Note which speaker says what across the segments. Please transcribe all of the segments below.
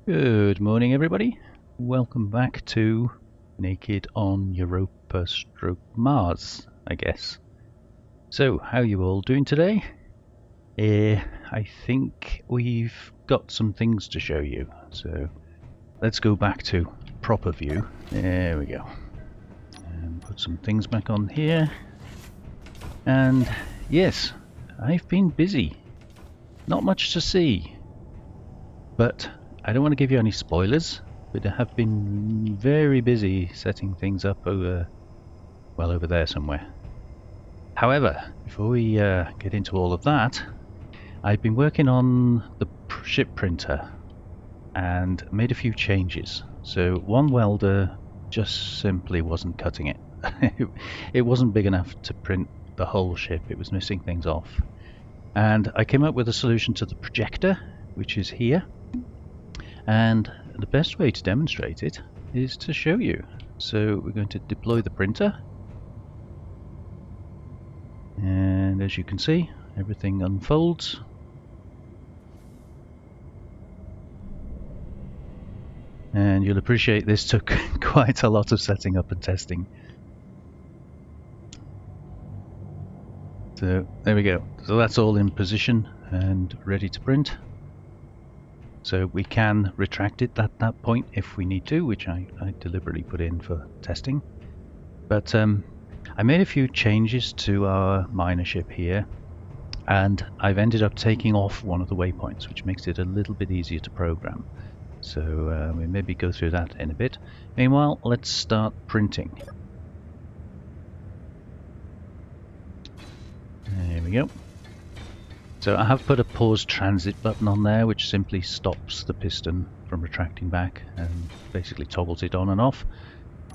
Speaker 1: Good morning, everybody. Welcome back to Naked on Europa stroke Mars, I guess. So, how are you all doing today? I think we've got some things to show you. So, let's go back to proper view. There we go. And put some things back on here. And yes, I've been busy. Not much to see. But I don't want to give you any spoilers, but I have been very busy setting things up over there somewhere. However, before we get into all of that, I've been working on the ship printer and made a few changes. So one welder just simply wasn't cutting it. It wasn't big enough to print the whole ship. It was missing things off. And I came up with a solution to the projector, which is here. And the best way to demonstrate it is to show you. So we're going to deploy the printer. And as you can see, everything unfolds. And you'll appreciate this took quite a lot of setting up and testing. So there we go. So that's all in position and ready to print. So we can retract it at that point if we need to, which I deliberately put in for testing. But I made a few changes to our miner ship here, and I've ended up taking off one of the waypoints, which makes it a little bit easier to program. So we maybe go through that in a bit. Meanwhile, let's start printing. There we go. So I have put a pause transit button on there, which simply stops the piston from retracting back and basically toggles it on and off.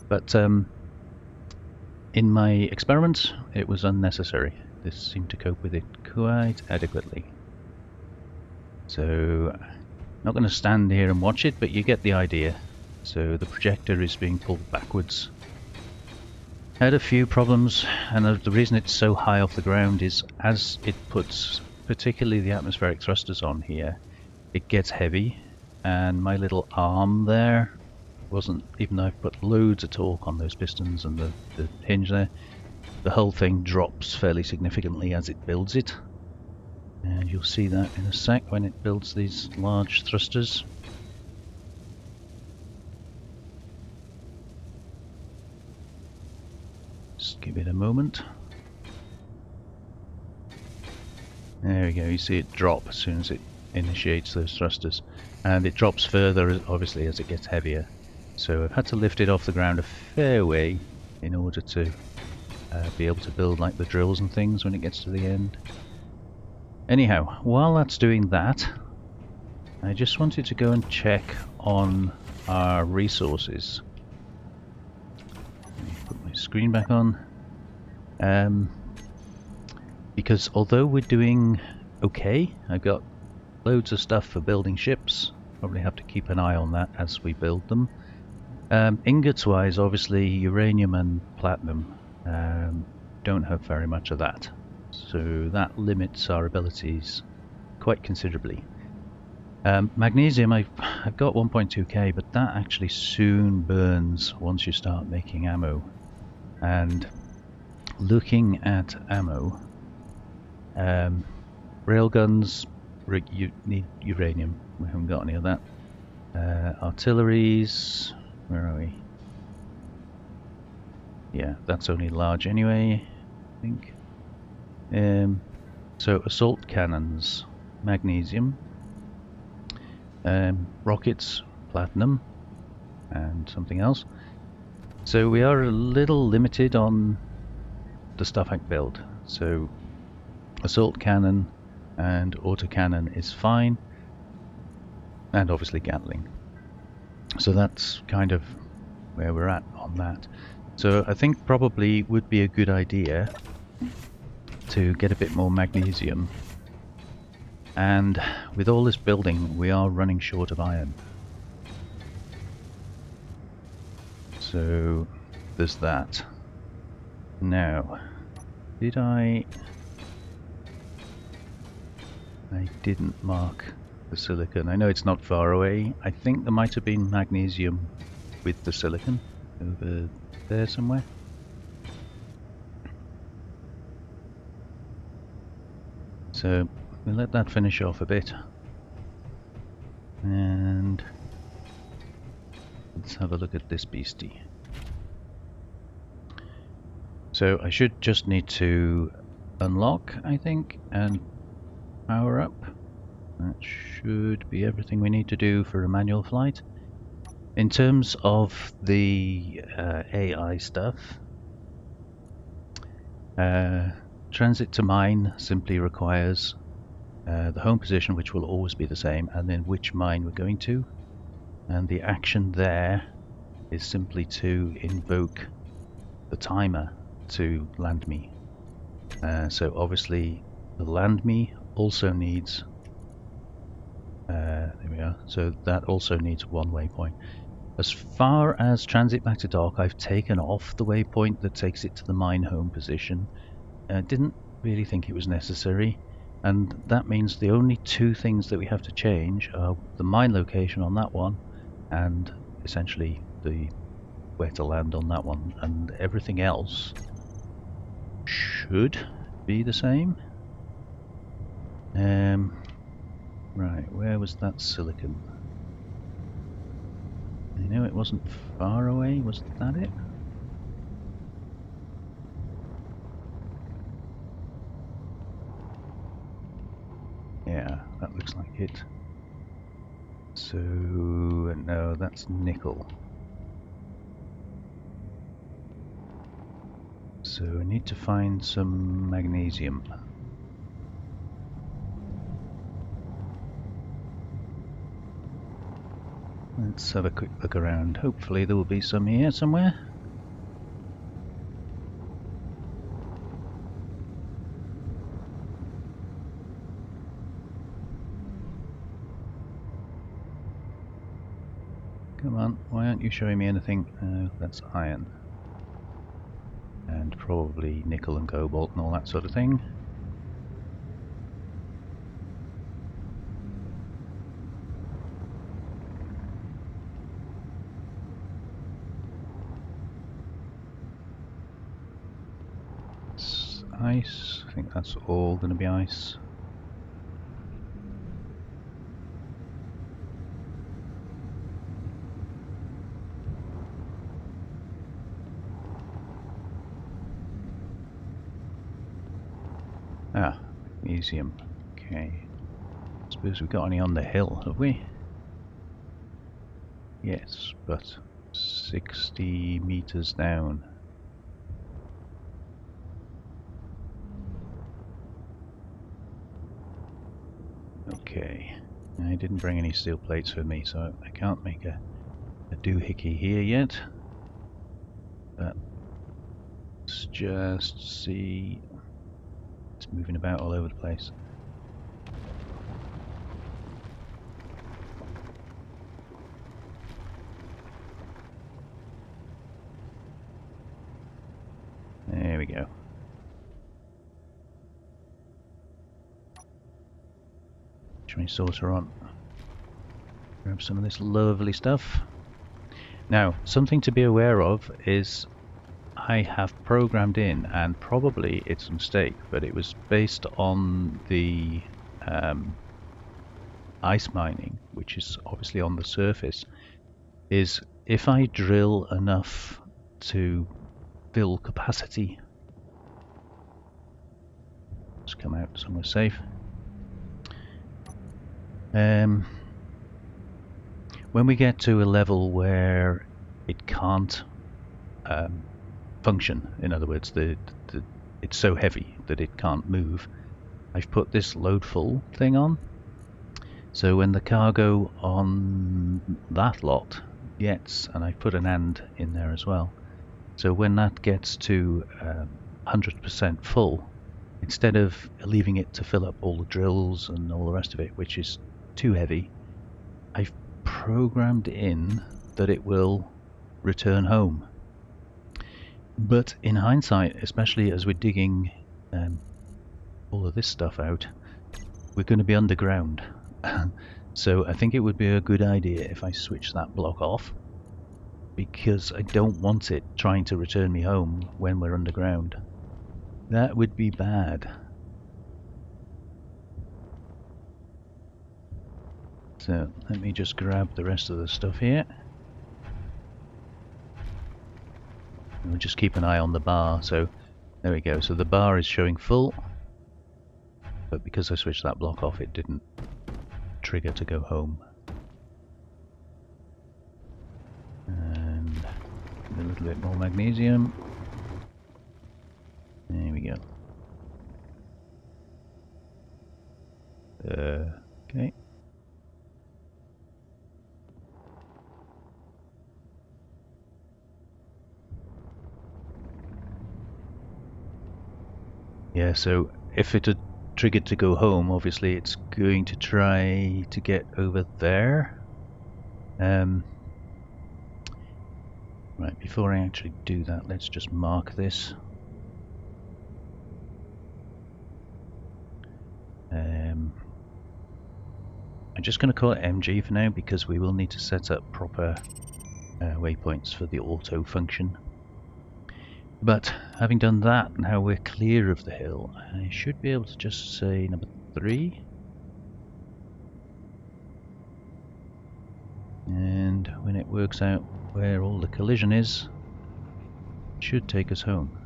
Speaker 1: But in my experiments, it was unnecessary. This seemed to cope with it quite adequately. So I'm not going to stand here and watch it, but you get the idea. So the projector is being pulled backwards. Had a few problems, and the reason it's so high off the ground is as it puts particularly the atmospheric thrusters on here, it gets heavy, and my little arm there wasn't, even though I've put loads of torque on those pistons and the hinge there, the whole thing drops fairly significantly as it builds it. And you'll see that in a sec when it builds these large thrusters. Just give it a moment. There we go, you see it drop as soon as it initiates those thrusters. And it drops further, obviously, as it gets heavier. So I've had to lift it off the ground a fair way in order to be able to build like the drills and things when it gets to the end. Anyhow, while that's doing that, I just wanted to go and check on our resources. Let me put my screen back on. Because although we're doing okay, I've got loads of stuff for building ships. Probably have to keep an eye on that as we build them. Ingots wise, obviously uranium and platinum don't have very much of that, so that limits our abilities quite considerably. Magnesium, I've got 1.2k, but that actually soon burns once you start making ammo. And looking at ammo, railguns, you need uranium. We haven't got any of that. Artilleries, where are we? Yeah, that's only large anyway, I think. So assault cannons, magnesium. Rockets, platinum, and something else. So we are a little limited on the stuff I can build. So assault cannon and autocannon is fine, and obviously Gatling. So that's kind of where we're at on that. So I think probably would be a good idea to get a bit more magnesium. And with all this building, we are running short of iron. So there's that. Now, did I didn't mark the silicon. I know it's not far away. I think there might have been magnesium with the silicon over there somewhere. So we'll let that finish off a bit. And let's have a look at this beastie. So I should just need to unlock, I think, and power up. That should be everything we need to do for a manual flight. In terms of the AI stuff, transit to mine simply requires the home position, which will always be the same, and then which mine we're going to. And the action there is simply to invoke the timer to land me. So obviously the land me also needs, there we are, so that also needs one waypoint. As far as transit back to dock, I've taken off the waypoint that takes it to the mine home position. Didn't really think it was necessary, and that means the only two things that we have to change are the mine location on that one and essentially the where to land on that one, and everything else should be the same. Right, where was that silicon? I know it wasn't far away, was that it? Yeah, that looks like it. So, no, that's nickel. So I need to find some magnesium. Let's have a quick look around. Hopefully there will be some here somewhere. Come on, why aren't you showing me anything? That's iron. And probably nickel and cobalt and all that sort of thing. It's ice. I think that's all going to be ice. Ah, magnesium. Okay. Suppose we've got any on the hill, have we? Yes, but 60 meters down. Okay. I didn't bring any steel plates with me, so I can't make a doohickey here yet. But let's just see. It's moving about all over the place. There we go. Should we saucer on? Grab some of this lovely stuff. Now, something to be aware of is I have programmed in, and probably it's a mistake, but it was based on the ice mining, which is obviously on the surface, is if I drill enough to fill capacity, let's come out somewhere safe. When we get to a level where it can't function, in other words, it's so heavy that it can't move, I've put this load full thing on. So when the cargo on that lot gets, and I put an and in there as well, so when that gets to 100% full, instead of leaving it to fill up all the drills and all the rest of it, which is too heavy, I've programmed in that it will return home. But in hindsight, especially as we're digging all of this stuff out, we're going to be underground. So I think it would be a good idea if I switch that block off, because I don't want it trying to return me home when we're underground. That would be bad. So let me just grab the rest of the stuff here. And we'll just keep an eye on the bar. So there we go. So the bar is showing full, but because I switched that block off, it didn't trigger to go home. And a little bit more magnesium. There we go. Okay. Yeah, so if it had triggered to go home, obviously it's going to try to get over there. Right, before I actually do that, let's just mark this. I'm just going to call it MG for now, because we will need to set up proper waypoints for the auto function. But having done that, now we're clear of the hill, I should be able to just say number 3. And when it works out where all the collision is, it should take us home.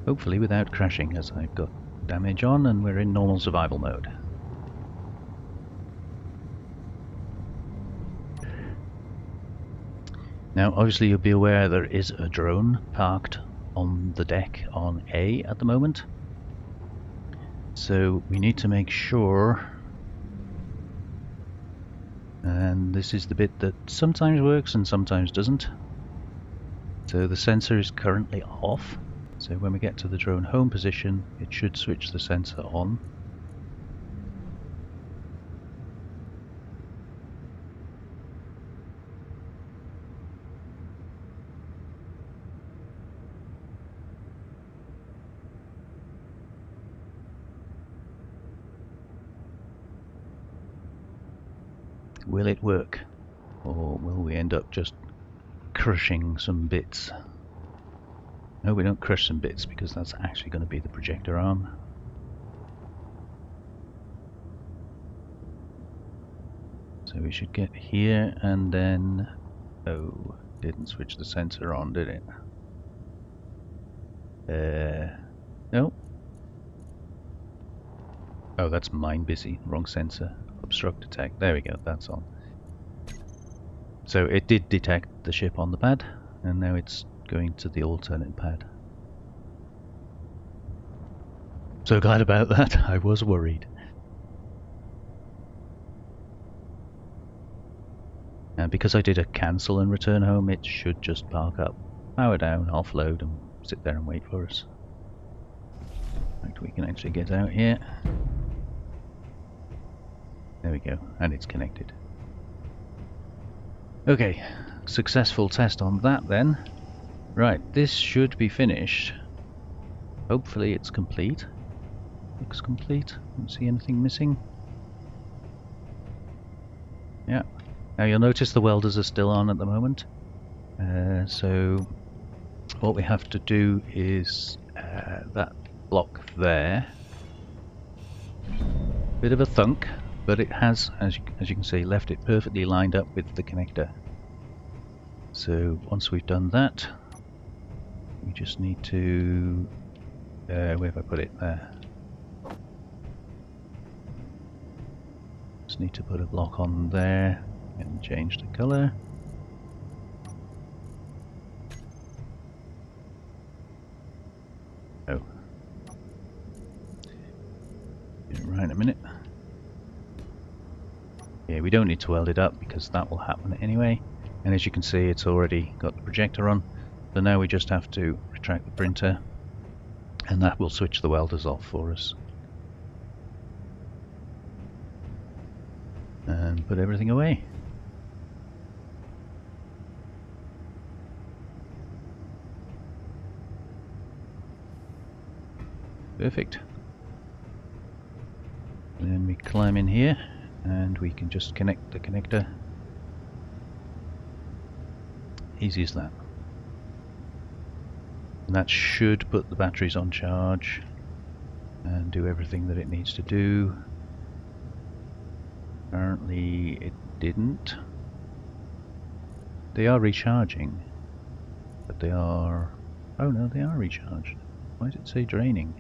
Speaker 1: Hopefully without crashing, as I've got damage on and we're in normal survival mode. Now obviously you'll be aware there is a drone parked on the deck on A at the moment. So we need to make sure, and this is the bit that sometimes works and sometimes doesn't. So the sensor is currently off. So when we get to the drone home position, it should switch the sensor on. Will it work? Or will we end up just crushing some bits? No, we don't crush some bits, because that's actually going to be the projector arm. So we should get here and then... Oh, didn't switch the sensor on, did it? No. Oh, that's mine busy. Wrong sensor. Obstruct detect. There we go, that's on. So it did detect the ship on the pad, and now it's going to the alternate pad. So glad about that. I was worried. And because I did a cancel and return home, it should just park up, power down, offload, and sit there and wait for us. In fact, we can actually get out here. There we go, and it's connected. Okay, successful test on that then. Right, this should be finished. Hopefully it's complete. Looks complete. Don't see anything missing. Yeah. Now you'll notice the welders are still on at the moment. So what we have to do is that block there. Bit of a thunk, but it has, as you can see, left it perfectly lined up with the connector. So once we've done that, we just need to... where have I put it? There. Just need to put a block on there and change the colour. Oh. Right in a minute. Yeah, we don't need to weld it up because that will happen anyway. And as you can see, it's already got the projector on. So now we just have to retract the printer, and that will switch the welders off for us. And put everything away. Perfect. we climb in here and we can just connect the connector. Easy as that. And that should put the batteries on charge and do everything that it needs to do. Apparently it didn't. They are recharging, but they are... oh no, they are recharged. Why does it say draining?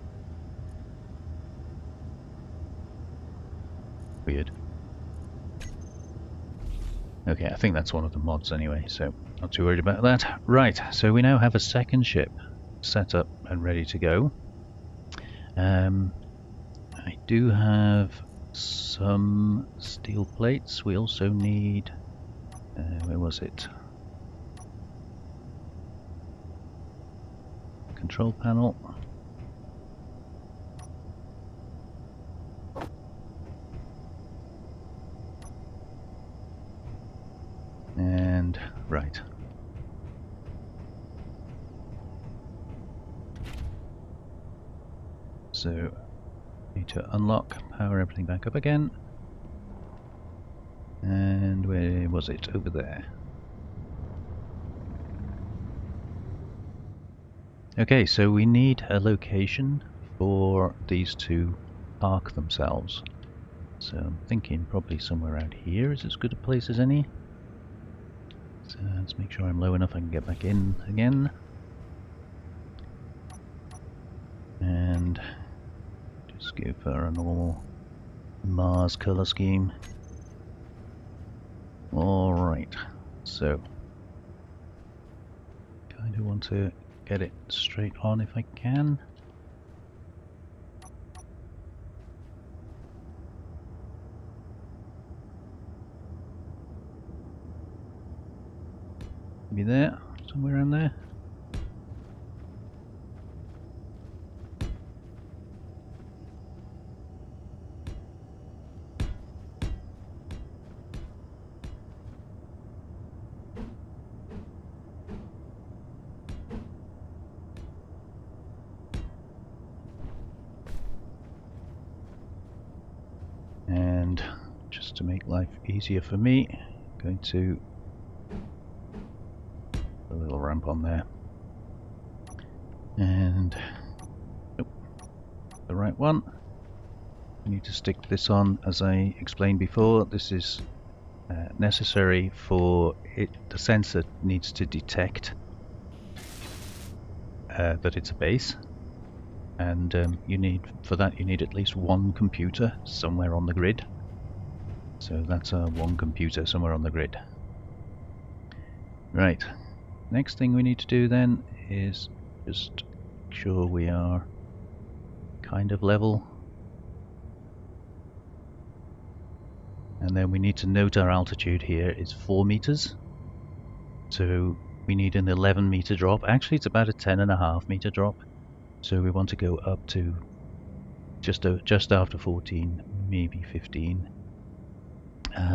Speaker 1: Weird. Okay, I think that's one of the mods anyway, so not too worried about that. Right, so we now have a second ship set up and ready to go. I do have some steel plates. We also need... where was it? Control panel. And right. So need to unlock, power everything back up again. And where was it? Over there. Okay, so we need a location for these to park themselves. So I'm thinking probably somewhere around here is as good a place as any. So let's make sure I'm low enough I can get back in again. And just go for a normal Mars colour scheme. Alright, so kind of want to get it straight on if I can. Maybe there, somewhere around there. And just to make life easier for me, I'm going to put a little ramp on there. And nope, the right one. I need to stick this on, as I explained before. This is necessary for it. The sensor needs to detect that it's a base, and for that you need at least one computer somewhere on the grid. So that's one computer somewhere on the grid. Right, next thing we need to do then is just make sure we are kind of level, and then we need to note our altitude here is 4 meters. So we need an 11 meter drop. Actually it's about a 10.5 meter drop. So we want to go up to just after 14, maybe 15.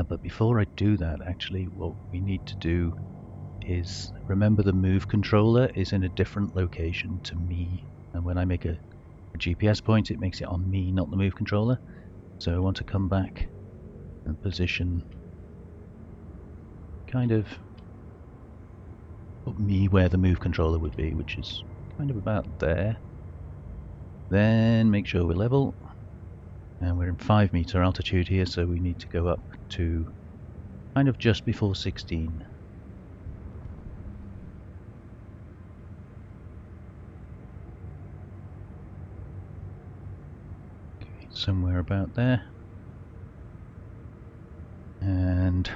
Speaker 1: But before I do that, actually what we need to do is remember the move controller is in a different location to me. And when I make a GPS point, it makes it on me, not the move controller. So I want to come back and position kind of put me where the move controller would be, which is kind of about there. Then make sure we're level, and we're in 5 meter altitude here, so we need to go up to kind of just before 16. Okay, somewhere about there. And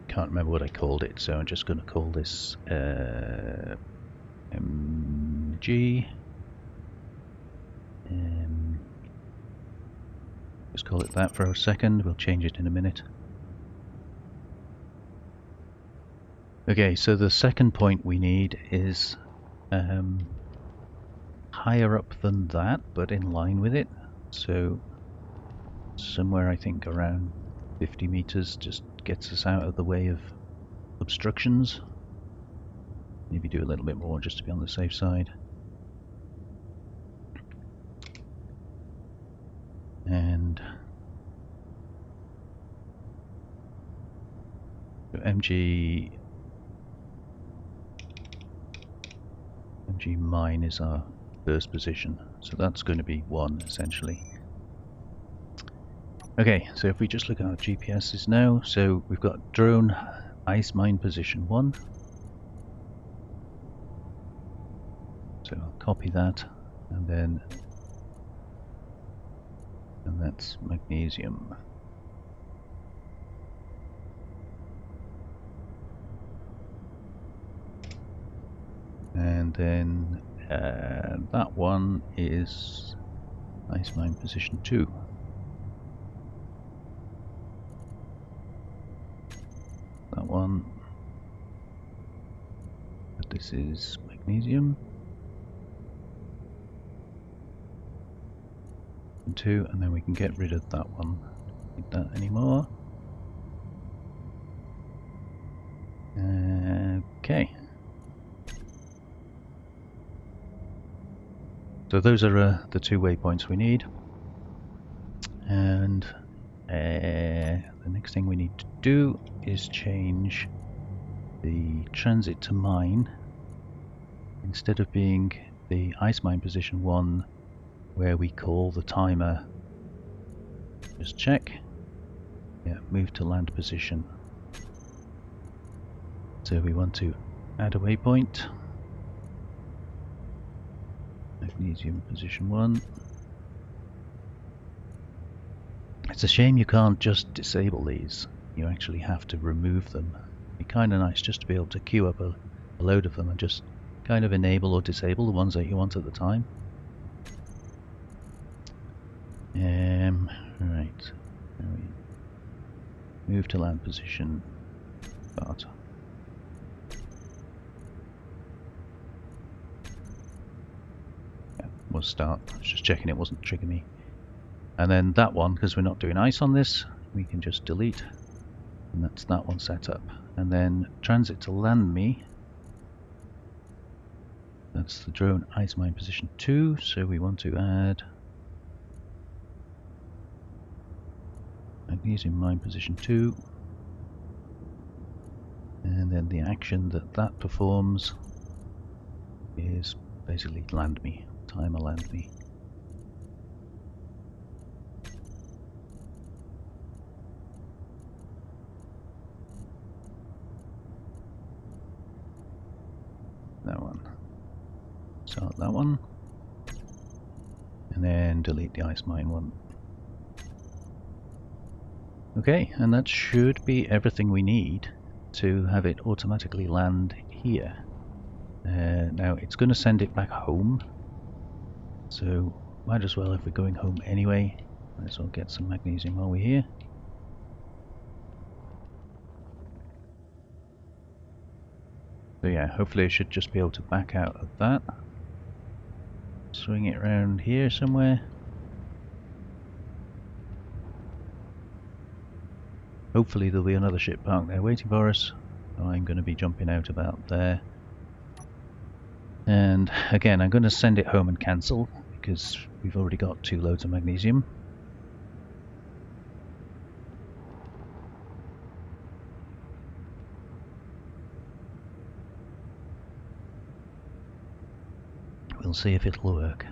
Speaker 1: can't remember what I called it, so I'm just going to call this MG. Just call it that for a second, we'll change it in a minute. Okay, so the second point we need is higher up than that, but in line with it. So somewhere I think around 50 meters just gets us out of the way of obstructions. Maybe do a little bit more just to be on the safe side. So MG mine is our first position, so that's going to be 1 essentially. Okay, so if we just look at our GPSs now, so we've got drone ice mine position 1. So I'll copy that, and that's magnesium. And then that one is ice mine position 2. That one, but this is magnesium. 2, and then we can get rid of that one. Don't need that anymore. Okay. So those are the 2 waypoints we need. And the next thing we need to do is change the transit to mine. Instead of being the ice mine position 1, where we call the timer, just check, yeah, move to land position. So we want to add a waypoint, magnesium position 1. It's a shame you can't just disable these, you actually have to remove them. It'd be kind of nice just to be able to queue up a load of them and just kind of enable or disable the ones that you want at the time. Right, move to land position, start. Yeah, was start. I was just checking it wasn't triggering me. And then that one, because we're not doing ice on this, we can just delete, and that's that one set up. And then transit to land me, that's the drone ice mine position 2, so we want to add magnesium mine position 2, and then the action that performs is basically land me, timer land me. That one. Start that one. And then delete the ice mine one. Okay, and that should be everything we need to have it automatically land here. Now it's going to send it back home, so might as well, if we're going home anyway, might as well get some magnesium while we're here. So yeah, hopefully I should just be able to back out of that. Swing it around here somewhere. Hopefully there'll be another ship parked there waiting for us. I'm going to be jumping out about there. And again, I'm going to send it home and cancel, because we've already got 2 loads of magnesium. We'll see if it'll work.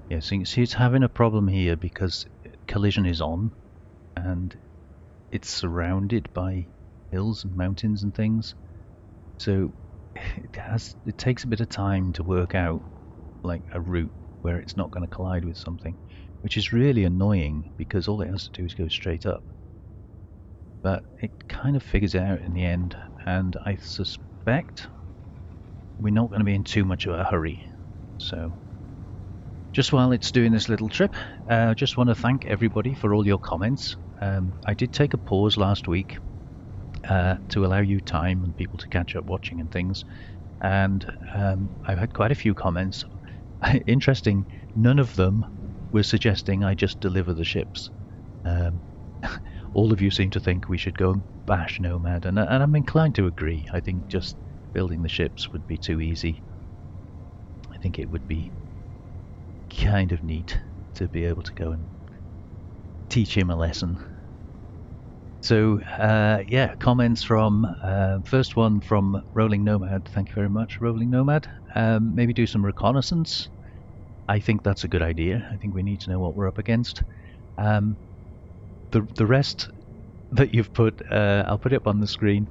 Speaker 1: Yes, you can see it's having a problem here because collision is on and it's surrounded by hills and mountains and things. So it takes a bit of time to work out like a route where it's not going to collide with something, which is really annoying because all it has to do is go straight up. But it kind of figures it out in the end, and I suspect we're not going to be in too much of a hurry. So just while it's doing this little trip, I just want to thank everybody for all your comments. I did take a pause last week to allow you time and people to catch up watching and things, and I've had quite a few comments. Interesting, none of them were suggesting I just deliver the ships. All of you seem to think we should go and bash NoMad, and I'm inclined to agree. I think just building the ships would be too easy. I think it would be kind of neat to be able to go and teach him a lesson. So yeah, comments from first one from Rolling Nomad. Thank you very much, Rolling Nomad. Maybe do some reconnaissance. I think that's a good idea. I think we need to know what we're up against. The rest that you've put, I'll put it up on the screen.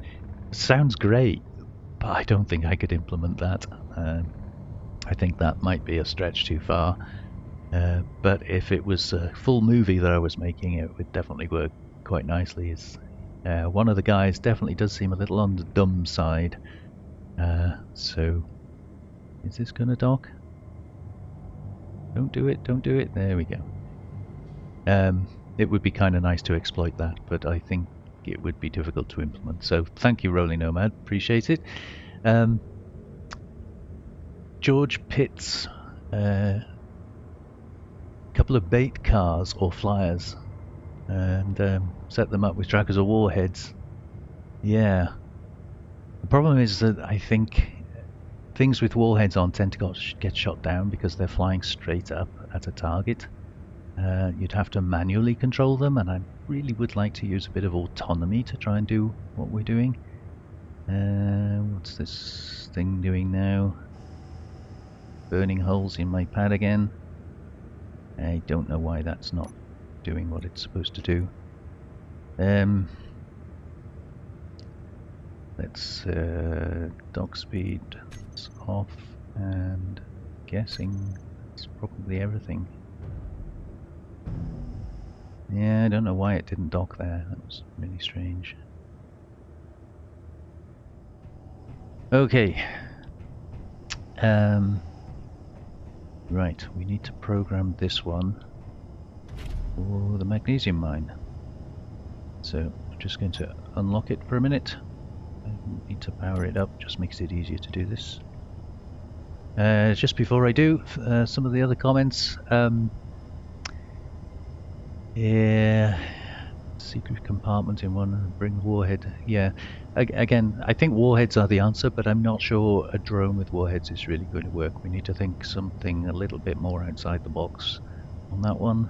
Speaker 1: Sounds great, but I don't think I could implement that. I think that might be a stretch too far. But if it was a full movie that I was making, it would definitely work quite nicely. One of the guys definitely does seem a little on the dumb side. So, is this gonna dock? Don't do it, don't do it. There we go. It would be kind of nice to exploit that, but I think it would be difficult to implement. So thank you, Rolling Nomad. Appreciate it. George Pitts. Couple of bait cars or flyers and set them up with trackers or warheads. Yeah. The problem is that I think things with warheads on tend to get shot down because they're flying straight up at a target. You'd have to manually control them, and I really would like to use a bit of autonomy to try and do what we're doing. What's this thing doing now? Burning holes in my pad again. I don't know why that's not doing what it's supposed to do. Let's dock speed off, and guessing that's probably everything. Yeah, I don't know why it didn't dock there. That was really strange. Okay. Right, we need to program this one for the magnesium mine. So I'm just going to unlock it for a minute. I need to power it up, just makes it easier to do this. Just before I do, some of the other comments. Yeah, secret compartment in one, bring warhead. Yeah, again, I think warheads are the answer, but I'm not sure a drone with warheads is really going to work. We need to think something a little bit more outside the box on that one.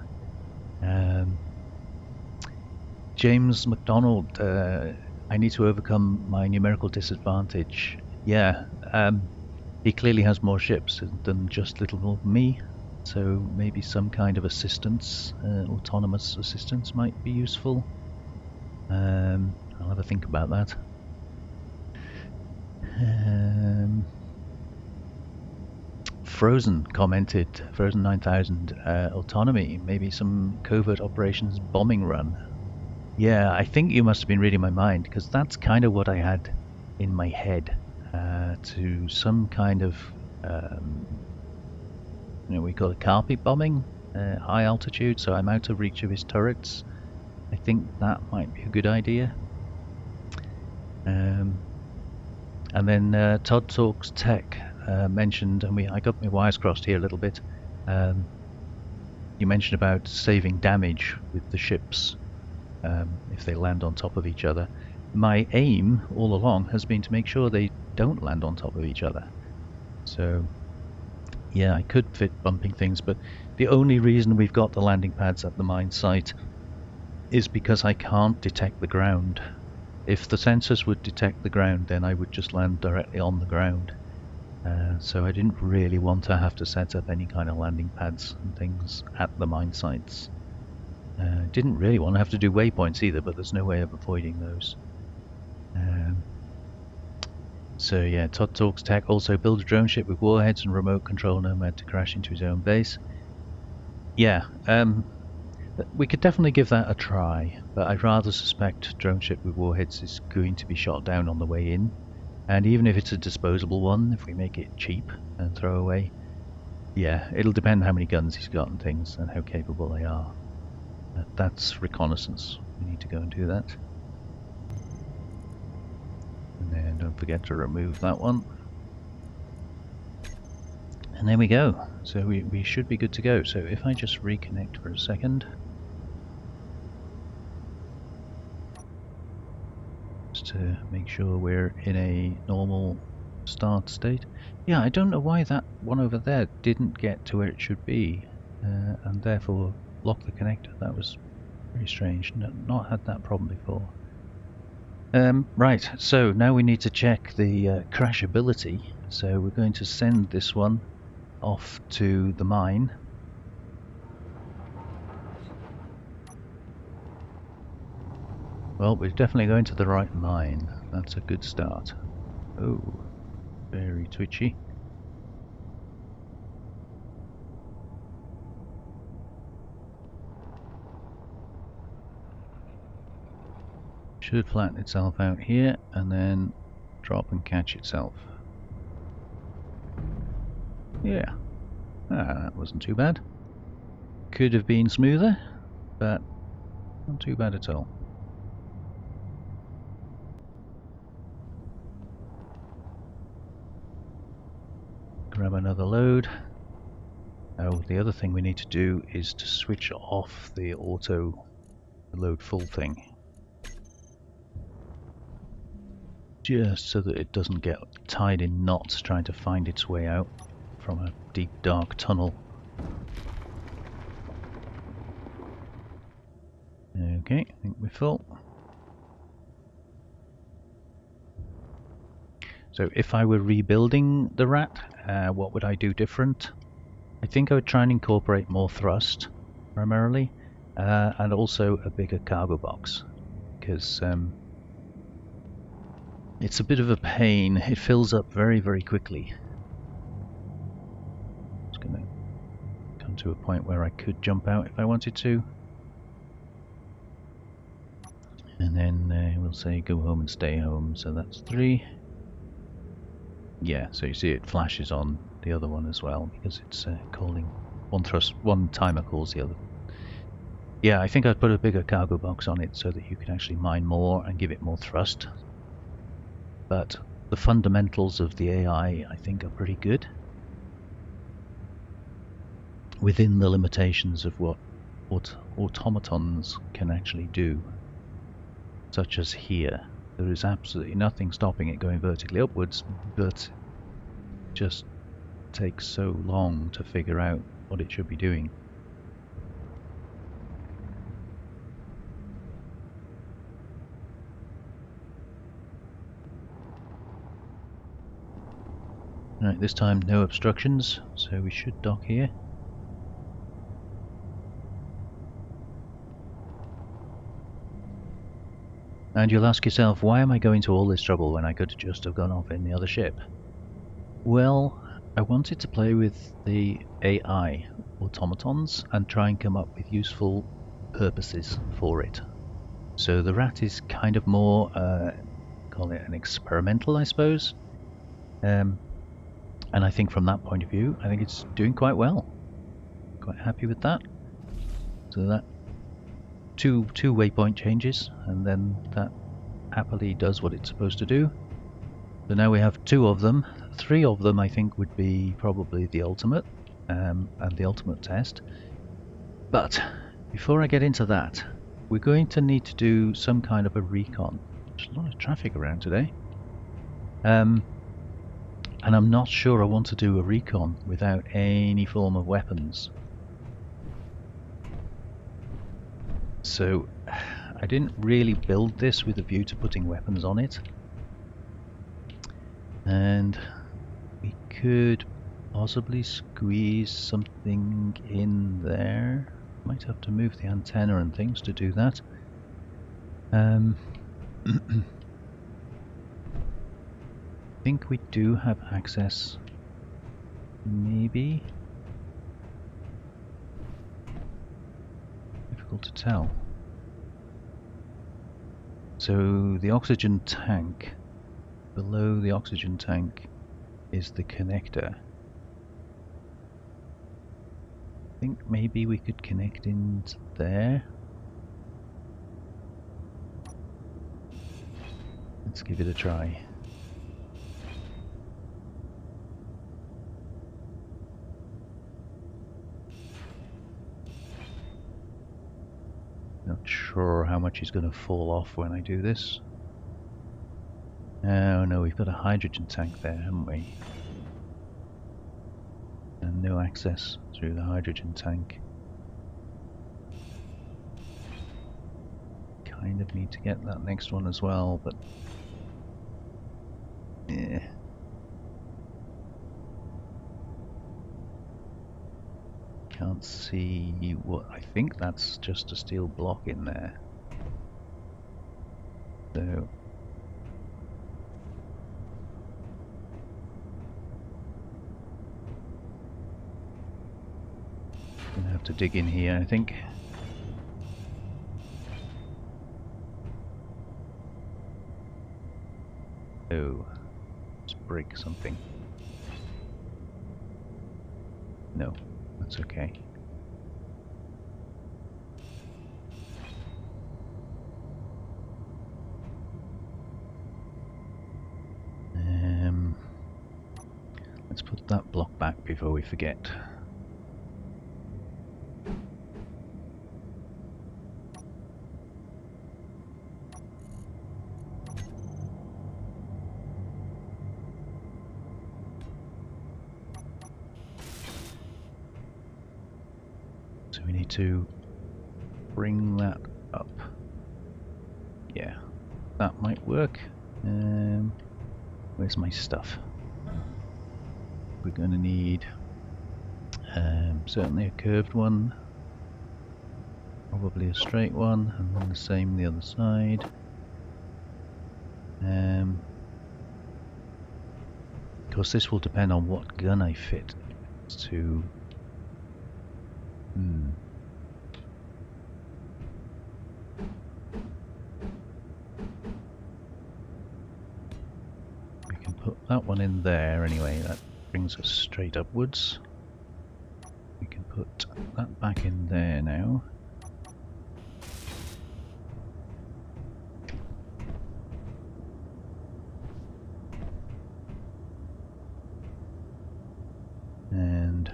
Speaker 1: James McDonald, I need to overcome my numerical disadvantage. Yeah, he clearly has more ships than just little me. So maybe some kind of assistance, autonomous assistance might be useful. I'll have a think about that. Frozen commented, Frozen 9000, autonomy, maybe some covert operations bombing run. Yeah, I think you must have been reading my mind, because that's kind of what I had in my head, to some kind of we call it carpet bombing, high altitude, so I'm out of reach of his turrets. I think that might be a good idea. And then Todd Talks Tech mentioned, and I got my wires crossed here a little bit. You mentioned about saving damage with the ships if they land on top of each other. My aim all along has been to make sure they don't land on top of each other. So yeah, I could fit bumping things, but the only reason we've got the landing pads at the mine site is because I can't detect the ground. If the sensors would detect the ground, then I would just land directly on the ground. So I didn't really want to have to set up any kind of landing pads and things at the mine sites. Didn't really want to have to do waypoints either, but there's no way of avoiding those. So yeah, Todd Talks Tech also build a drone ship with warheads and remote control NoMad to crash into his own base. Yeah, we could definitely give that a try, but I'd rather suspect drone ship with warheads is going to be shot down on the way in. And even if it's a disposable one, if we make it cheap and throw away, yeah, it'll depend how many guns he's got and things and how capable they are. That's reconnaissance. We need to go and do that. And then don't forget to remove that one. And there we go. So we should be good to go. So if I just reconnect for a second. Just to make sure we're in a normal start state. Yeah, I don't know why that one over there didn't get to where it should be. And therefore lock the connector. That was Very strange. Not had that problem before. Right, so now we need to check the crashability. So we're going to send this one off to the mine. Well, we're definitely going to the right mine. That's a good start. Oh, very twitchy. Should flatten itself out here and then drop and catch itself. Yeah, that wasn't too bad. Could have been smoother, but not too bad at all. Grab another load. Now the other thing we need to do is to switch off the auto load full thing. Just so that it doesn't get tied in knots trying to find its way out from a deep dark tunnel. Okay, I think we're full. So if I were rebuilding the rat, what would I do different? I think I would try and incorporate more thrust, primarily, and also a bigger cargo box, because it's a bit of a pain. It fills up very, very quickly. It's going to come to a point where I could jump out if I wanted to. And then we'll say go home and stay home, so that's 3. Yeah, so you see it flashes on the other one as well, because it's calling one timer calls the other. Yeah, I think I'd put a bigger cargo box on it so that you can actually mine more and give it more thrust. But the fundamentals of the AI, I think, are pretty good within the limitations of what automatons can actually do, such as here. There is absolutely nothing stopping it going vertically upwards, but it just takes so long to figure out what it should be doing. Right, this time no obstructions, so we should dock here. And you'll ask yourself, why am I going to all this trouble when I could just have gone off in the other ship? Well, I wanted to play with the AI automatons and try and come up with useful purposes for it. So the rat is kind of more, call it an experimental, I suppose. And I think from that point of view, I think it's doing quite well. Quite happy with that. So that two waypoint changes, and then that happily does what it's supposed to do. So now we have 2 of them. 3 of them I think would be probably the ultimate, and the ultimate test. But before I get into that, we're going to need to do some kind of a recon. There's a lot of traffic around today. And I'm not sure I want to do a recon without any form of weapons. So I didn't really build this with a view to putting weapons on it. And we could possibly squeeze something in there. Might have to move the antenna and things to do that. I think we do have access. Maybe. Difficult to tell. So the oxygen tank, below the oxygen tank is the connector. I think maybe we could connect into there. Let's give it a try. Not sure how much is going to fall off when I do this. Oh no, we've got a hydrogen tank there, haven't we? And no access through the hydrogen tank. kind of need to get that next one as well, but yeah. Can't see what. I think that's just a steel block in there. So gonna have to dig in here, I think. Oh, let's break something. No, that's okay. Let's put that block back before we forget. So we need to bring that up. Yeah, that might work. Where's my stuff? We're going to need certainly a curved one, probably a straight one, and then the same the other side. Of course, this will depend on what gun I fit to. We can put that one in there anyway. That brings us straight upwards. We can put that back in there now. And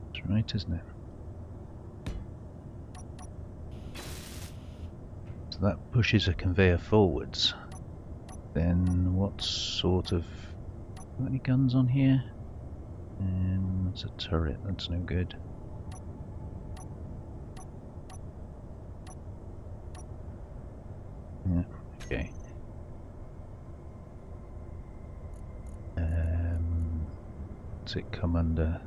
Speaker 1: it's right, isn't it? So that pushes a conveyor forwards. Then what sort of... Got any guns on here? And that's a turret, that's no good. Yeah, okay. What's it come under?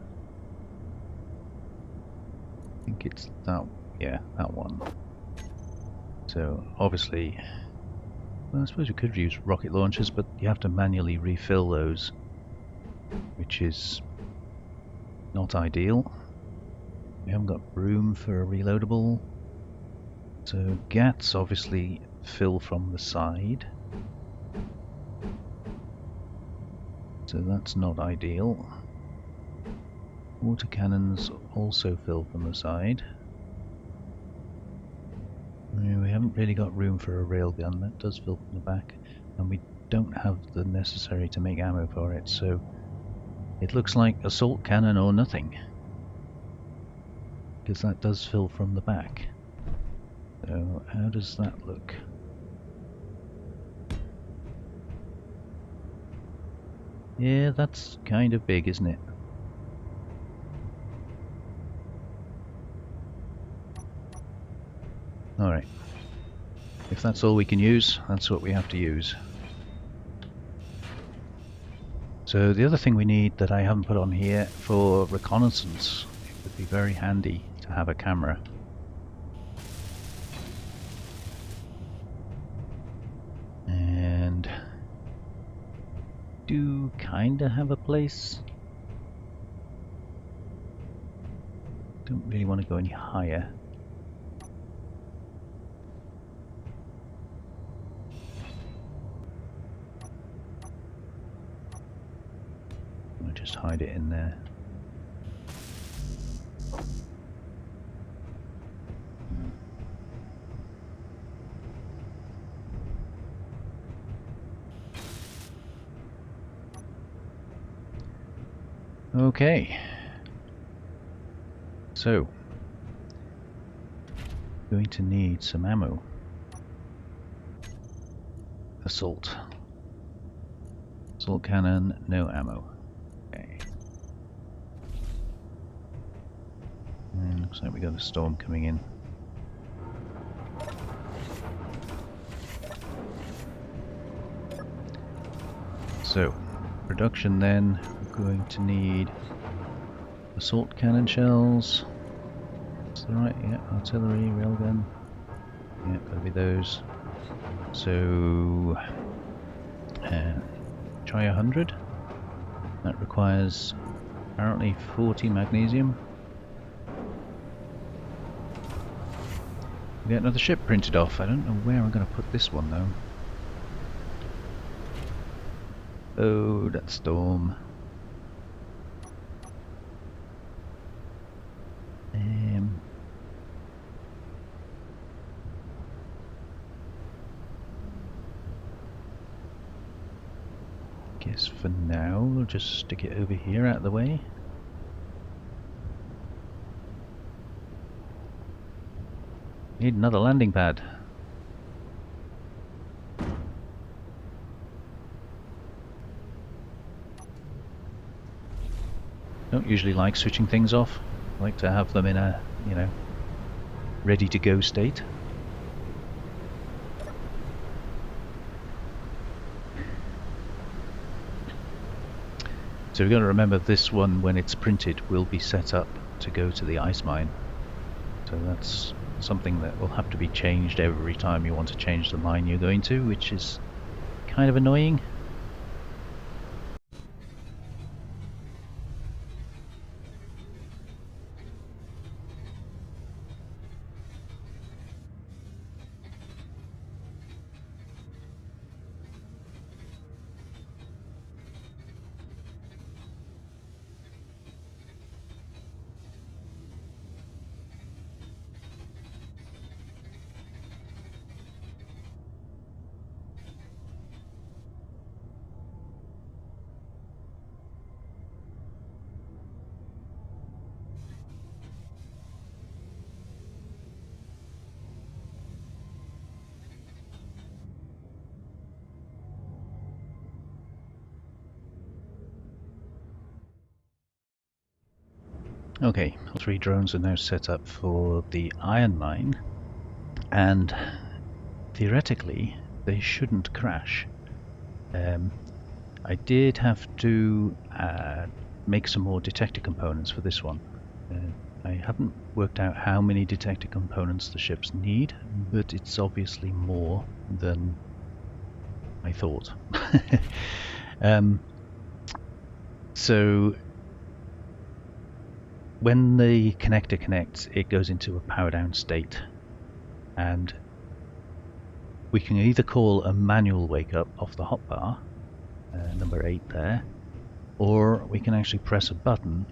Speaker 1: I think it's that, yeah, that one. So obviously, well, I suppose we could use rocket launchers, but you have to manually refill those, which is not ideal. We haven't got room for a reloadable. So GATs obviously fill from the side. So that's not ideal. Water cannons also fill from the side. We haven't really got room for a railgun. That does fill from the back, and we don't have the necessary to make ammo for it, so it looks like assault cannon or nothing, because that does fill from the back. So how does that look? Yeah, that's kind of big, isn't it? Alright. If that's all we can use, that's what we have to use. So the other thing we need that I haven't put on here for reconnaissance, it would be very handy to have a camera. And do kinda have a place. Don't really want to go any higher. I'll just hide it in there. Okay. So, going to need some ammo. Assault. Assault cannon, no ammo. Okay. And looks like we got a storm coming in. So, production then, we're going to need assault cannon shells. That's the right, yeah, artillery, railgun. Yeah, gotta be those. So, try 100. That requires apparently 40 magnesium. We get another ship printed off. I don't know where I'm going to put this one though. Oh, that storm. Guess for now we'll just stick it over here out of the way. Need another landing pad. Don't usually like switching things off. I like to have them in a, you know, ready to go state. So we've got to remember this one, when it's printed, will be set up to go to the ice mine. So that's something that will have to be changed every time you want to change the mine you're going to, which is kind of annoying. Okay, all 3 drones are now set up for the iron mine, and theoretically they shouldn't crash. I did have to make some more detector components for this one. I haven't worked out how many detector components the ships need, but it's obviously more than I thought. So when the connector connects, it goes into a power down state, and we can either call a manual wake up off the hotbar, number 8 there, or we can actually press a button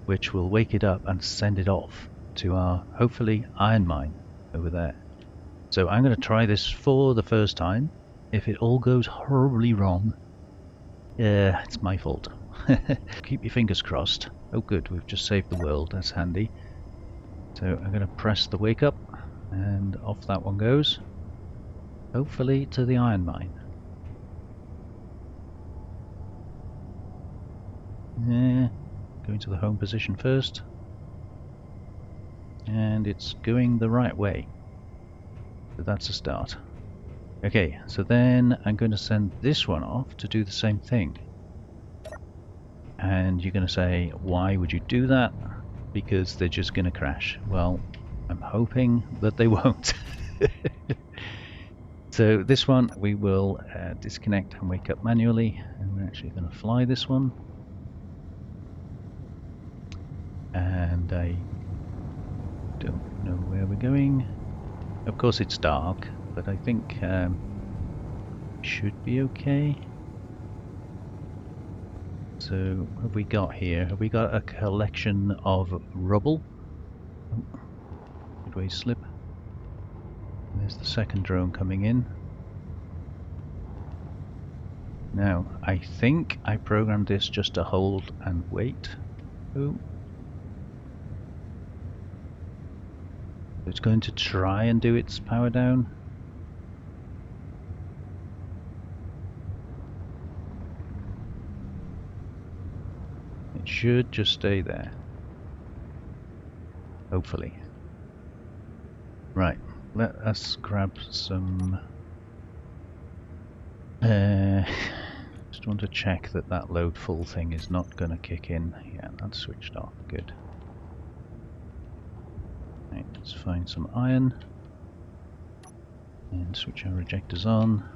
Speaker 1: which will wake it up and send it off to our, hopefully, iron mine over there. So I'm going to try this for the first time. If it all goes horribly wrong, it's my fault. Keep your fingers crossed. Oh good, we've just saved the world, that's handy. So I'm going to press the wake up, and off that one goes. Hopefully to the iron mine. Going to the home position first. And it's going the right way. So that's a start. Okay, so then I'm going to send this one off to do the same thing. And you're going to say, why would you do that? Because they're just going to crash. Well, I'm hoping that they won't. So this one we will disconnect and wake up manually, and we're actually going to fly this one. And I don't know where we're going. Of course it's dark, but I think should be okay. So what have we got here? Have we got a collection of rubble? Oh, midway slip. There's the second drone coming in. Now, I think I programmed this just to hold and wait. Oh. It's going to try and do its power down. should just stay there. Hopefully. Right, let us grab some... just want to check that that load full thing is not going to kick in. Yeah, that's switched off. Good. Right, let's find some iron and switch our rejectors on.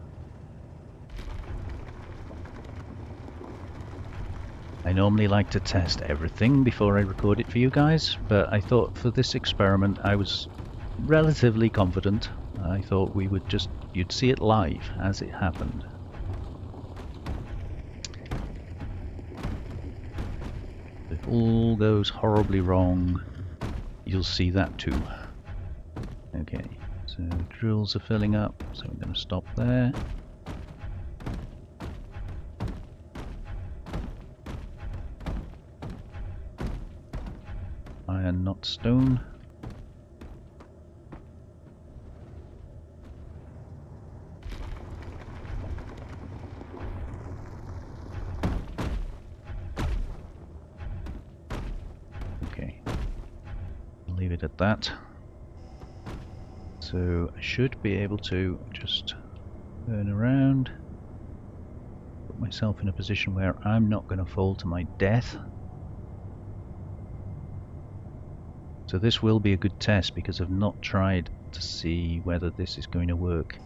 Speaker 1: I normally like to test everything before I record it for you guys, but I thought for this experiment I was relatively confident. I thought we would just, you'd see it live as it happened. If all goes horribly wrong, you'll see that too. Okay, so the drills are filling up, so we're going to stop there. Iron, not stone. Okay, I'll leave it at that. So I should be able to just turn around, put myself in a position where I'm not going to fall to my death. So this will be a good test because I've not tried to see whether this is going to work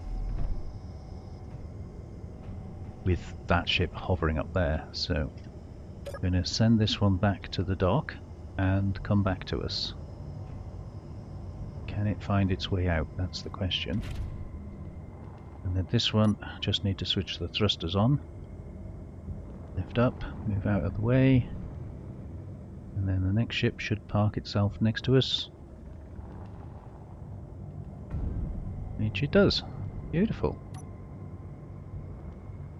Speaker 1: with that ship hovering up there. So I'm going to send this one back to the dock and come back to us. Can it find its way out? That's the question. And then this one, just need to switch the thrusters on. Lift up, move out of the way. And then the next ship should park itself next to us. Which it does. Beautiful.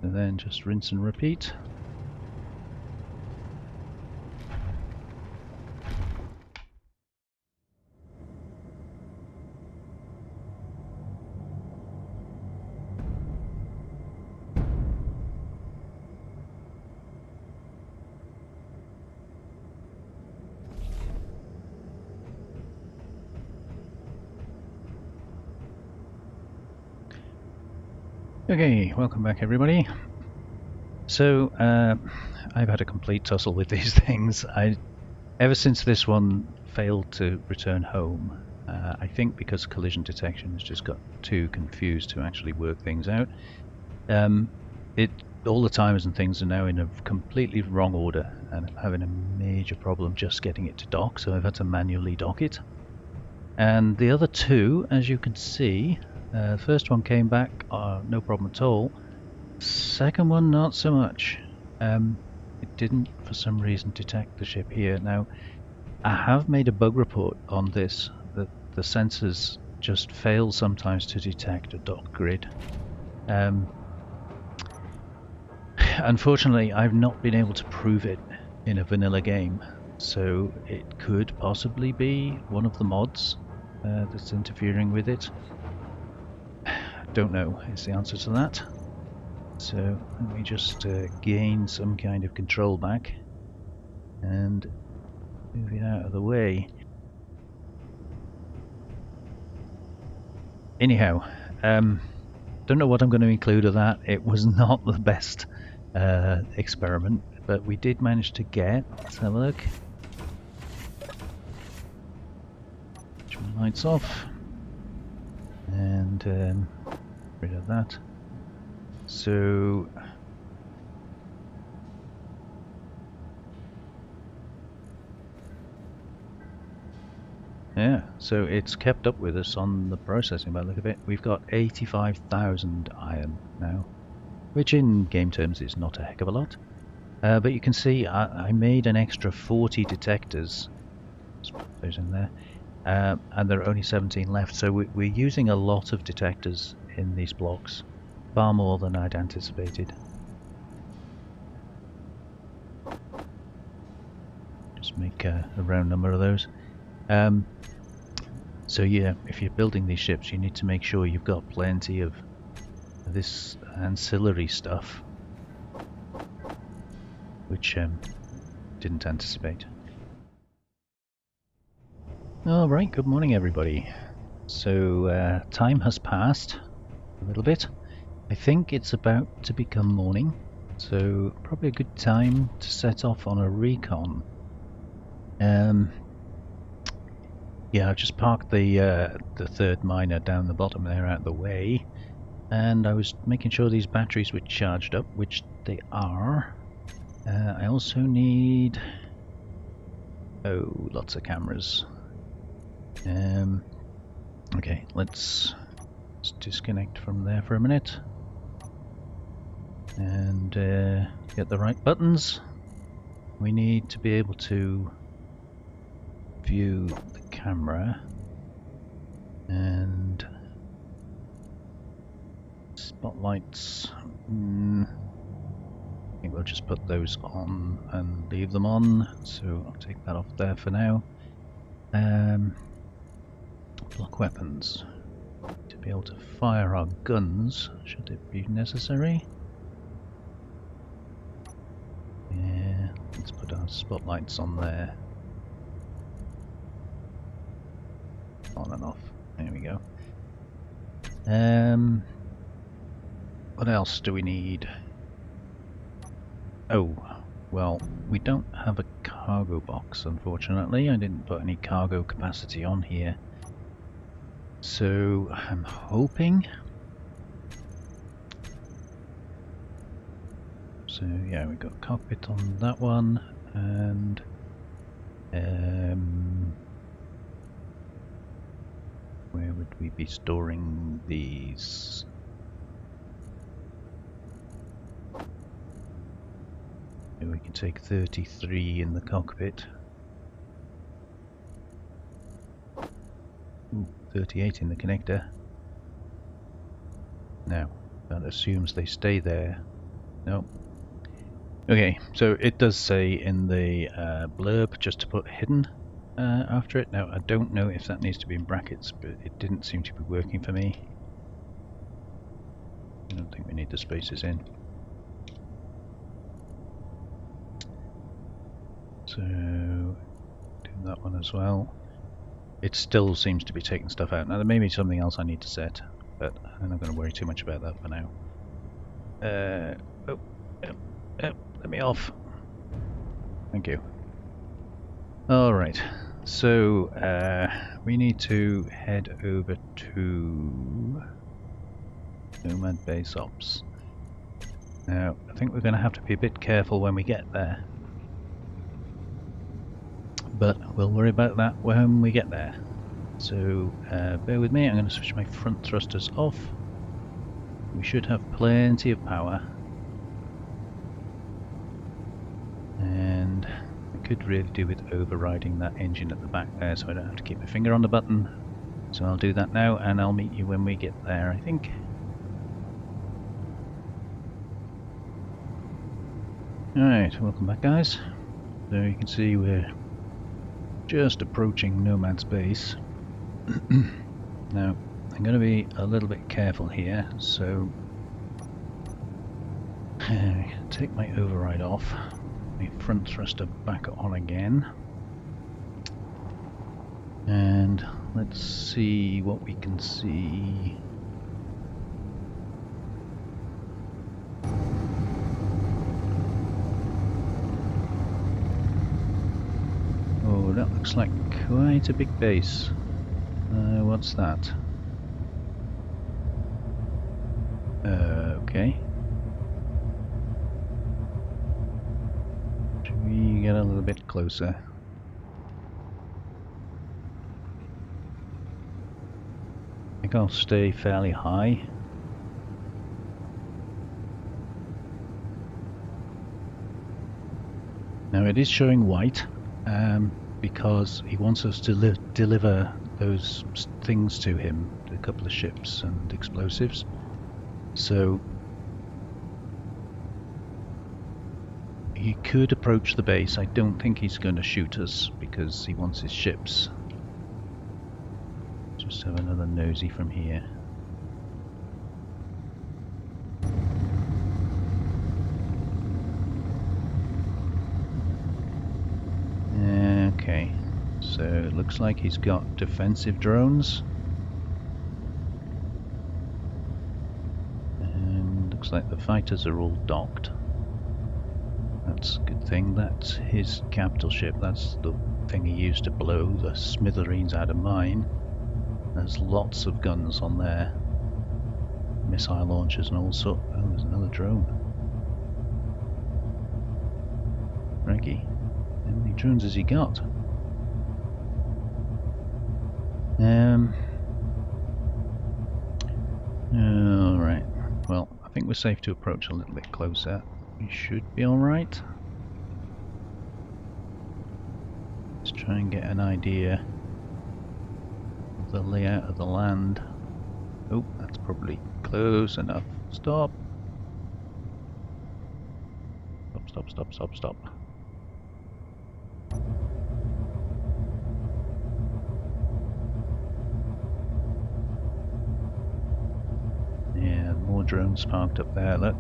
Speaker 1: And then just rinse and repeat. Okay, welcome back everybody. So, I've had a complete tussle with these things. Ever since this one failed to return home, I think because collision detection has just got too confused to actually work things out. All the timers and things are now in a completely wrong order, and I'm having a major problem just getting it to dock, so I've had to manually dock it. And the other two, as you can see, the first one came back, no problem at all. Second one, not so much. It didn't, for some reason, detect the ship here. Now, I have made a bug report on this, that the sensors just fail sometimes to detect a dock grid. Unfortunately, I've not been able to prove it in a vanilla game, so it could possibly be one of the mods that's interfering with it. Don't know is the answer to that. So let me just gain some kind of control back and move it out of the way. Anyhow, don't know what I'm going to include of that. It was not the best experiment, but we did manage to get, let's have a look. Switch my lights off and rid of that. So yeah, so it's kept up with us on the processing by the look of it. We've got 85,000 iron now, which in game terms is not a heck of a lot. But you can see I made an extra 40 detectors. Let's put those in there. And there are only 17 left, so we're using a lot of detectors in these blocks. Far more than I'd anticipated. Just make a round number of those. So yeah, if you're building these ships, you need to make sure you've got plenty of this ancillary stuff, which didn't anticipate. Alright, good morning everybody. So time has passed a little bit. I think it's about to become morning, so probably a good time to set off on a recon. Yeah, I've just parked the third miner down the bottom there out of the way, and I was making sure these batteries were charged up, which they are. I also need... oh, lots of cameras. Okay, let's disconnect from there for a minute and get the right buttons. We need to be able to view the camera and spotlights. I think we'll just put those on and leave them on, so I'll take that off there for now. Block weapons. To be able to fire our guns, should it be necessary. Yeah, let's put our spotlights on there. On and off. There we go. What else do we need? Oh, well, we don't have a cargo box, unfortunately. I didn't put any cargo capacity on here. So I'm hoping. So yeah, we've got cockpit on that one, and where would we be storing these? So we can take 33 in the cockpit. Ooh, 38 in the connector. Now, that assumes they stay there. No. Okay, so it does say in the blurb just to put hidden after it. Now, I don't know if that needs to be in brackets, but it didn't seem to be working for me. I don't think we need the spaces in. So, do that one as well. It still seems to be taking stuff out. Now there may be something else I need to set, but I'm not going to worry too much about that for now. Let me off. Thank you. Alright, so we need to head over to NoMad Base Ops. Now, I think we're going to have to be a bit careful when we get there. But we'll worry about that when we get there. So bear with me, I'm going to switch my front thrusters off. We should have plenty of power. And I could really do with overriding that engine at the back there so I don't have to keep my finger on the button. So I'll do that now and I'll meet you when we get there, I think. Alright, welcome back guys. So you can see we're just approaching NoMad's base. Now, I'm going to be a little bit careful here, so take my override off, my front thruster back on again, and let's see what we can see. Oh, that looks like quite a big base. What's that? Okay. Should we get a little bit closer? I think I'll stay fairly high. Now it is showing white. Because he wants us to deliver those things to him, a couple of ships and explosives. So he could approach the base. I don't think he's going to shoot us because he wants his ships. Just have another nosy from here. So it looks like he's got defensive drones. And looks like the fighters are all docked. That's a good thing. That's his capital ship. That's the thing he used to blow the smithereens out of mine. There's lots of guns on there. Missile launchers and all sorts. Oh, there's another drone. Reggie, how many drones has he got? Alright. Well, I think we're safe to approach a little bit closer. We should be alright. Let's try and get an idea of the layout of the land. Oh, that's probably close enough. Stop! Stop, stop, stop, stop, stop. Yeah, more drones parked up there, look.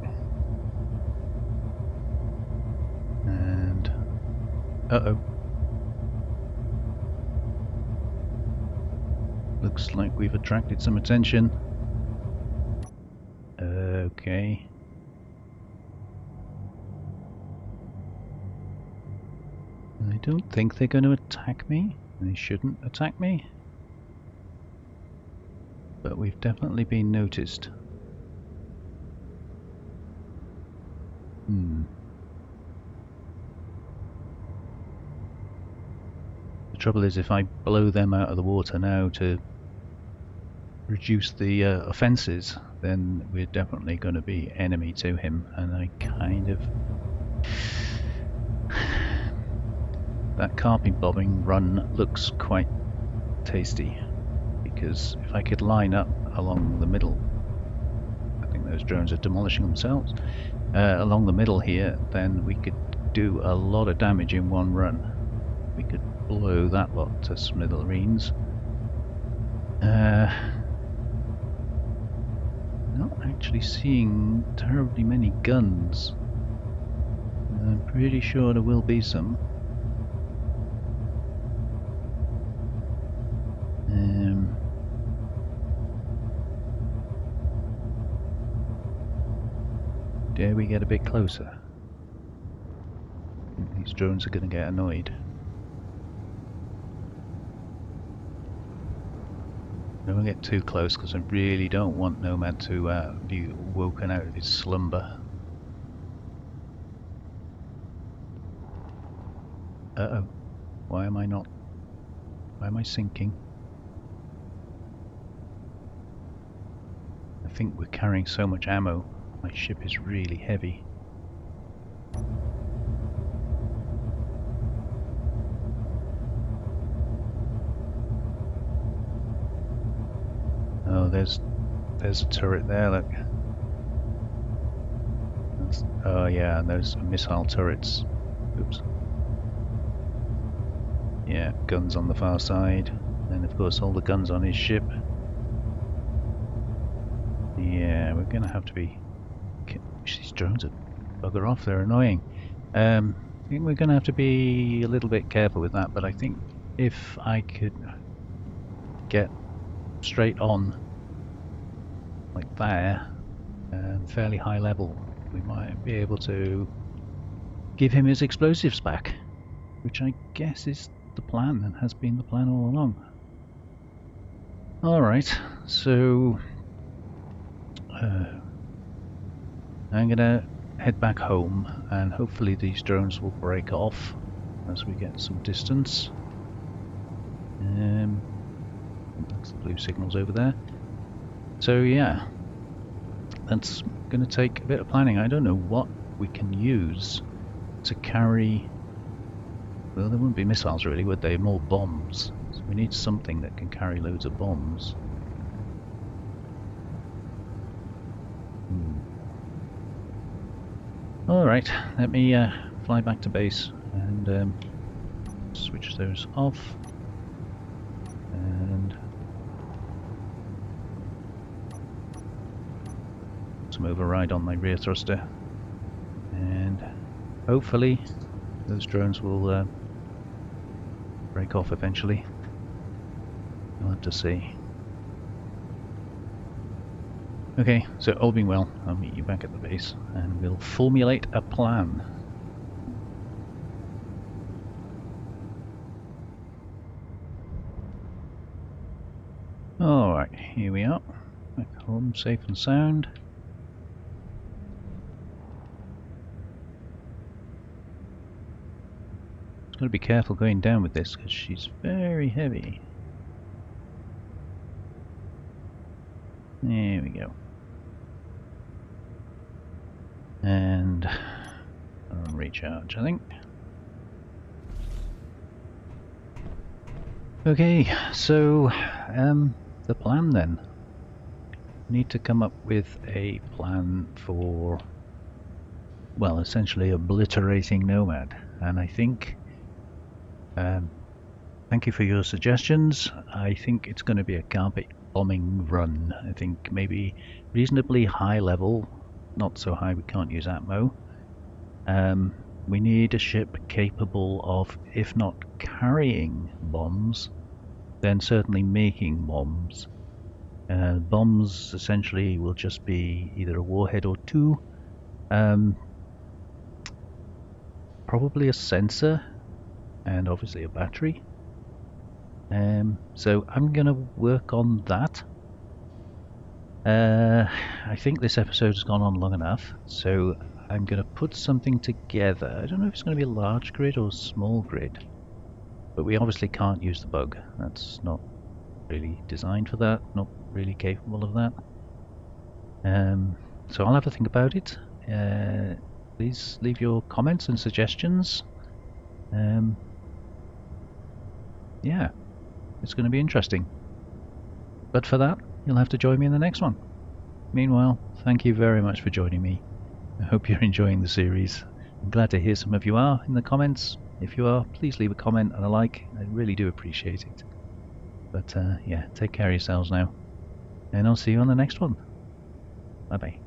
Speaker 1: And... uh-oh. Looks like we've attracted some attention. Okay. I don't think they're going to attack me. They shouldn't attack me. But we've definitely been noticed. The trouble is, if I blow them out of the water now to reduce the offences, then we're definitely going to be enemy to him, and I kind of... That carpet bombing run looks quite tasty, because if I could line up along the middle, I think those drones are demolishing themselves, along the middle here, then we could do a lot of damage in one run. We could blow that lot to smithereens. Not actually seeing terribly many guns. I'm pretty sure there will be some. Dare we get a bit closer? These drones are going to get annoyed. Don't get too close, because I really don't want NoMad to be woken out of his slumber. Uh-oh. Why am I sinking? I think we're carrying so much ammo. My ship is really heavy. Oh, there's a turret there, look. Oh yeah, and those missile turrets. Oops. Yeah, guns on the far side. And of course all the guns on his ship. Yeah, we're gonna have to be... These drones are bugger off, they're annoying. I think we're gonna have to be a little bit careful with that, but I think if I could get straight on like there, fairly high level, we might be able to give him his explosives back, which I guess is the plan and has been the plan all along. Alright, so I'm gonna head back home, and hopefully these drones will break off as we get some distance. That's the blue signals over there. So yeah, that's going to take a bit of planning. I don't know what we can use to carry... Well, there wouldn't be missiles really, would they? More bombs. So we need something that can carry loads of bombs. Alright, let me fly back to base and switch those off. And some override on my rear thruster. And hopefully those drones will break off eventually. We'll have to see. Okay, so all being well, I'll meet you back at the base and we'll formulate a plan. Alright, here we are. Back home, safe and sound. Got to be careful going down with this because she's very heavy. There we go. And recharge, I think. Okay, so the plan then. Need to come up with a plan for, well, essentially obliterating NoMad. And I think, thank you for your suggestions. I think it's going to be a carpet bombing run. I think maybe reasonably high level, not so high we can't use Atmo. We need a ship capable of, if not carrying bombs, then certainly making bombs. Bombs essentially will just be either a warhead or two, probably a sensor, and obviously a battery. So I'm going to work on that. I think this episode has gone on long enough, so I'm going to put something together. I don't know if it's going to be a large grid or small grid, but we obviously can't use the bug. That's not really designed for that, not really capable of that. So I'll have to think about it. Please leave your comments and suggestions. Yeah, it's going to be interesting. But for that, you'll have to join me in the next one. Meanwhile, thank you very much for joining me. I hope you're enjoying the series. I'm glad to hear some of you are in the comments. If you are, please leave a comment and a like. I really do appreciate it. But yeah, take care of yourselves now. And I'll see you on the next one. Bye bye.